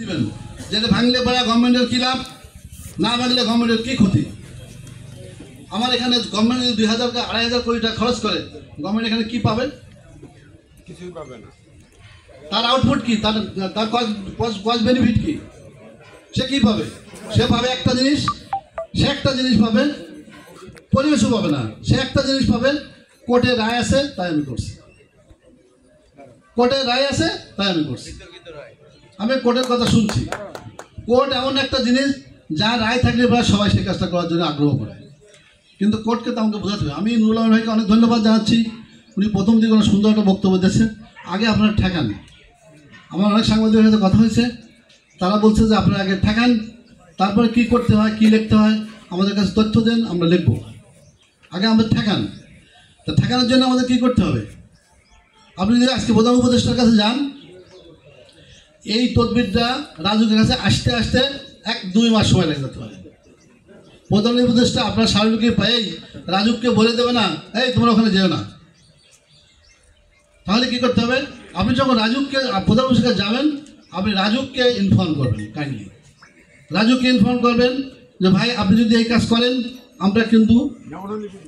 দিবেন যেটা ভাঙলে পরে গভর্নমেন্টের কী লাভ, না ভাঙলে গভর্নমেন্টের কী ক্ষতি। আমার এখানে গভর্নমেন্ট যদি 2000 2500 কোটি টাকা খরচ করে, গভর্নমেন্ট এখানে কী পাবে? কিছুই পাবে না। তার আউটপুট কি, তার কস্ট বেনিফিট কি? সে কী পাবে? সে পাবে একটা জিনিস, পাবে, পরিবেশও পাবে না। সে একটা জিনিস পাবে, কোর্টে রায় আছে তাই আমি করছি, আমি কোর্টের কথা শুনছি। কোর্ট এমন একটা জিনিস যা রায় থাকলে প্রায় সবাই সে কাজটা করার জন্য আগ্রহ করে, কিন্তু কোর্টকে তো আমাকে বোঝাতে হবে। আমি নুরুল আমিন ভাইকে অনেক ধন্যবাদ জানাচ্ছি, উনি প্রথম দিকে অনেক সুন্দর একটা বক্তব্য দিয়েছেন। আগে আপনারা ঠেকান, আমার অনেক সাংবাদিকের সাথে কথা হয়েছে, তারা বলছে যে আপনারা আগে ঠেকান, তারপরে কী করতে হয়, কী লিখতে হয় আমাদের কাছে তথ্য দেন, আমরা লিখব। আগে আমাদের ঠেকান। তা ঠেকানোর জন্য আমাদের কী করতে হবে? আপনি যদি আজকে প্রধান উপদেষ্টার কাছে যান, এই তদবিরটা রাজুকের কাছে আসতে আসতে 1-2 মাস সময় লেগে যেতে পারে। প্রধান উপদেষ্টা আপনার সার্বিকে পাই রাজুককে বলে দেবে না, এই তোমরা ওখানে যেও না। তাহলে কি করতে হবে? আপনি যখন রাজুককে প্রধান উপদেষ্টা যাবেন, আপনি রাজুককে ইনফর্ম করবেন, কাইন্ডলি রাজুককে ইনফর্ম করবেন যে ভাই আপনি যদি এই কাজ করেন আমরা কিন্তু